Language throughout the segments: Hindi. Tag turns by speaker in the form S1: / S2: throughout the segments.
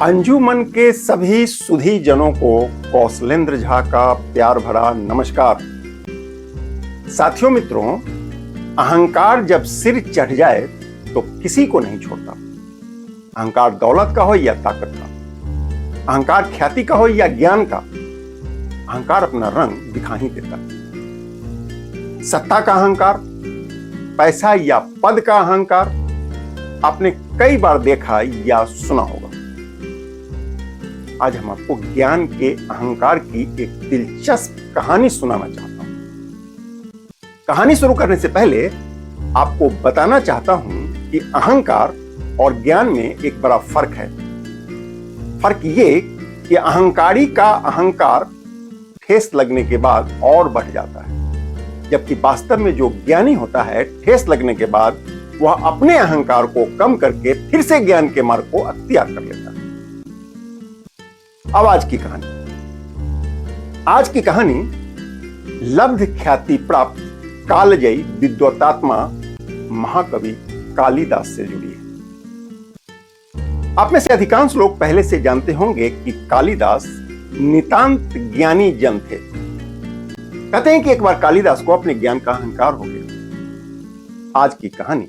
S1: अंजुमन के सभी सुधी जनों को कौशलेंद्र झा का प्यार भरा नमस्कार। साथियों मित्रों, अहंकार जब सिर चढ़ जाए तो किसी को नहीं छोड़ता। अहंकार दौलत का हो या ताकत का, अहंकार ख्याति का हो या ज्ञान का, अहंकार अपना रंग दिखा ही देता है। सत्ता का अहंकार, पैसा या पद का अहंकार आपने कई बार देखा या सुना होगा। आज हम आपको ज्ञान के अहंकार की एक दिलचस्प कहानी सुनाना चाहता हूं। कहानी शुरू करने से पहले आपको बताना चाहता हूं कि अहंकार और ज्ञान में एक बड़ा फर्क है। फर्क ये कि अहंकारी का अहंकार ठेस लगने के बाद और बढ़ जाता है, जबकि वास्तव में जो ज्ञानी होता है ठेस लगने के बाद वह अपने अहंकार को कम करके फिर से ज्ञान के मार्ग को अख्तियार कर लेता है। अब आज की कहानी लब्ध ख्याति प्राप्त कालजयी विद्वतात्मा महाकवि कालिदास से जुड़ी है। आप में से अधिकांश लोग पहले से जानते होंगे कि कालिदास नितांत ज्ञानी जन थे। कहते हैं कि एक बार कालिदास को अपने ज्ञान का अहंकार हो गया। आज की कहानी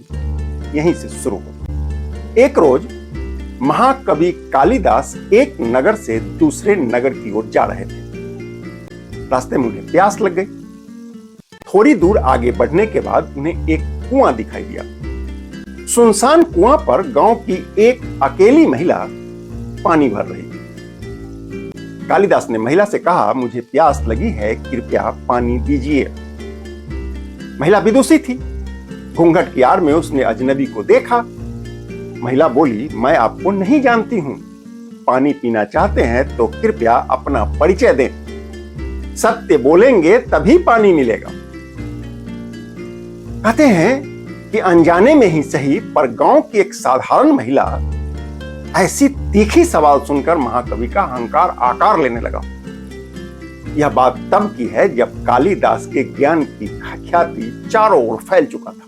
S1: यहीं से शुरू हो। एक रोज महाकवि कालिदास एक नगर से दूसरे नगर की ओर जा रहे थे। रास्ते में उन्हें प्यास लग गई। थोड़ी दूर आगे बढ़ने के बाद उन्हें एक कुआं दिखाई दिया। सुनसान कुआं पर गांव की एक अकेली महिला पानी भर रही थी। कालिदास ने महिला से कहा, मुझे प्यास लगी है, कृपया पानी दीजिए। महिला विदुषी थी। घूंघट की आड़ में उसने अजनबी को देखा। महिला बोली, मैं आपको नहीं जानती हूं, पानी पीना चाहते हैं तो कृपया अपना परिचय दें। सत्य बोलेंगे तभी पानी मिलेगा। कहते हैं कि अनजाने में ही सही पर गांव की एक साधारण महिला ऐसी तीखी सवाल सुनकर महाकवि का अहंकार आकार लेने लगा। यह बात तब की है जब कालिदास के ज्ञान की ख्याति चारों ओर फैल चुका था।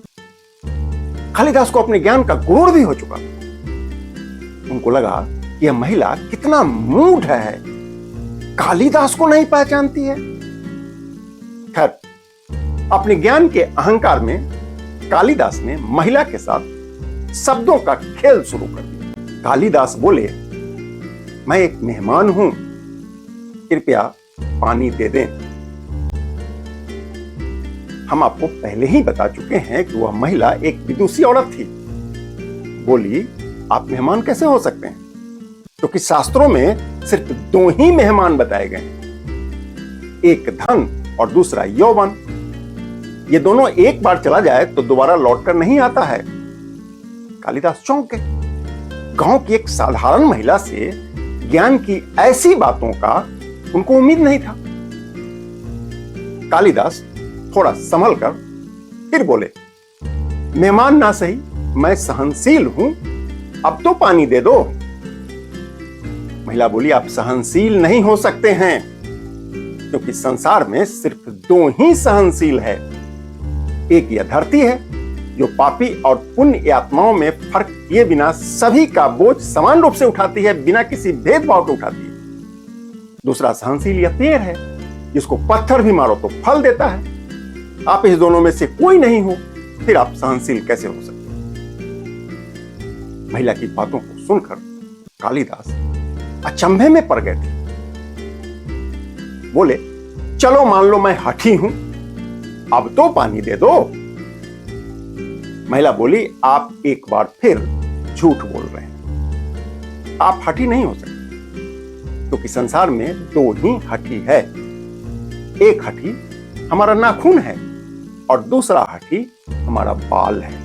S1: कालिदास को अपने ज्ञान का गुरूर भी हो चुका था। उनको लगा कि यह महिला कितना मूढ़ है, कालिदास को नहीं पहचानती है। खैर, अपने ज्ञान के अहंकार में कालिदास ने महिला के साथ शब्दों का खेल शुरू कर दिया। कालिदास बोले, मैं एक मेहमान हूं, कृपया पानी दे दें। हम आपको पहले ही बता चुके हैं कि वह महिला एक विदुषी औरत थी। बोली, आप मेहमान कैसे हो सकते हैं? क्योंकि शास्त्रों में सिर्फ दो ही मेहमान बताए गए हैं, एक धन और दूसरा यौवन। ये दोनों एक बार चला जाए तो दोबारा लौटकर नहीं आता है। कालिदास चौंक गए। गांव की एक साधारण महिला से ज्ञान की ऐसी बातों का उनको उम्मीद नहीं था। कालिदास थोड़ा संभल कर फिर बोले, मेहमान ना सही, मैं सहनशील हूं, अब तो पानी दे दो। महिला बोली, आप सहनशील नहीं हो सकते हैं, क्योंकि संसार में सिर्फ दो ही सहनशील है। एक यह धरती है जो पापी और पुण्य आत्माओं में फर्क किए बिना सभी का बोझ समान रूप से उठाती है, बिना किसी भेदभाव के उठाती है। दूसरा सहनशील यह पेड़ है जिसको पत्थर भी मारो तो फल देता है। आप इस दोनों में से कोई नहीं हो, फिर आप सहनशील कैसे हो सकते? महिला की बातों को सुनकर कालिदास अचंभे में पड़ गए थे। बोले, चलो मान लो मैं हठी हूं, अब तो पानी दे दो। महिला बोली, आप एक बार फिर झूठ बोल रहे हैं। आप हठी नहीं हो सकते, क्योंकि संसार में दो ही हठी है। एक हठी हमारा नाखून है और दूसरा हठी हमारा बाल है।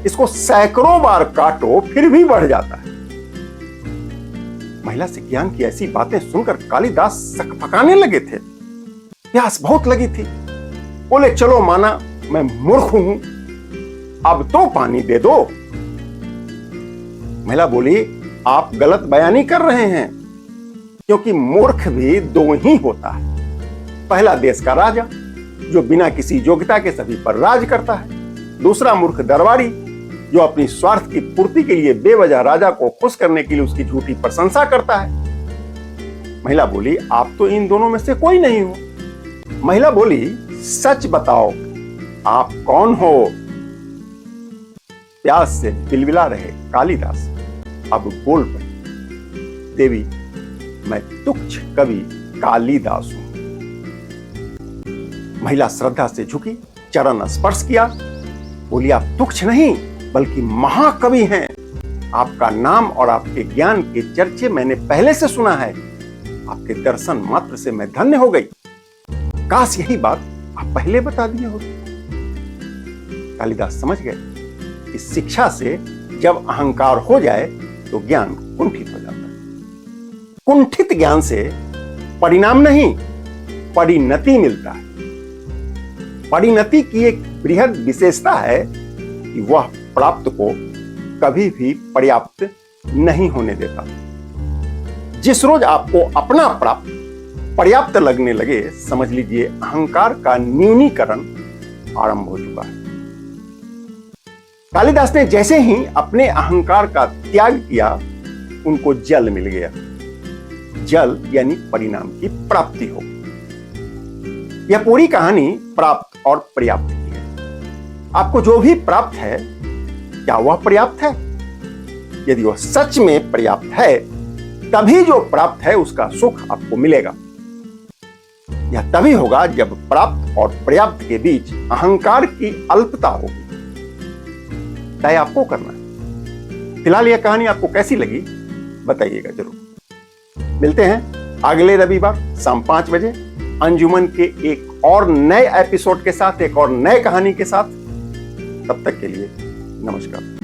S1: इसको सैकड़ों बार काटो फिर भी बढ़ जाता है। महिला से ज्ञान की ऐसी बातें सुनकर कालिदास सकपकाने लगे थे। प्यास बहुत लगी थी। बोले, चलो माना मैं मूर्ख हूं, अब तो पानी दे दो। महिला बोली, आप गलत बयानी कर रहे हैं, क्योंकि मूर्ख भी दो ही होता है। पहला देश का राजा जो बिना किसी योग्यता के सभी पर राज करता है। दूसरा मूर्ख दरबारी जो अपनी स्वार्थ की पूर्ति के लिए बेवजह राजा को खुश करने के लिए उसकी झूठी प्रशंसा करता है। महिला बोली, आप तो इन दोनों में से कोई नहीं हो। महिला बोली, सच बताओ, आप कौन हो? प्यास से बिलबिला रहे कालिदास अब बोल पड़े, देवी, मैं तुच्छ कवि कालिदास हूं। महिला श्रद्धा से झुकी, चरण स्पर्श किया, बोली, आप तुच्छ नहीं बल्कि महाकवि हैं। आपका नाम और आपके ज्ञान के चर्चे मैंने पहले से सुना है। आपके दर्शन मात्र से मैं धन्य हो गई। काश यही बात आप पहले बता दिए होते। कालिदास समझ गए कि शिक्षा से जब अहंकार हो जाए तो ज्ञान कुंठित हो जाता है। कुंठित ज्ञान से परिणाम नहीं, परिणति मिलता है। परिणति की एक बृहद विशेषता है कि वह प्राप्त को कभी भी पर्याप्त नहीं होने देता। जिस रोज आपको अपना प्राप्त पर्याप्त लगने लगे, समझ लीजिए अहंकार का न्यूनीकरण आरंभ हो चुका है। कालिदास ने जैसे ही अपने अहंकार का त्याग किया, उनको जल मिल गया। जल यानी परिणाम की प्राप्ति हो। यह पूरी कहानी प्राप्त और पर्याप्त की है। आपको जो भी प्राप्त है, क्या वह पर्याप्त है? यदि वह सच में पर्याप्त है, तभी जो प्राप्त है उसका सुख आपको मिलेगा। यह तभी होगा जब प्राप्त और पर्याप्त के बीच अहंकार की अल्पता होगी। तय आपको करना है। फिलहाल यह कहानी आपको कैसी लगी बताइएगा जरूर। मिलते हैं अगले रविवार शाम 5 बजे अंजुमन के एक और नए एपिसोड के साथ, एक और नए कहानी के साथ। तब तक के लिए नमस्कार।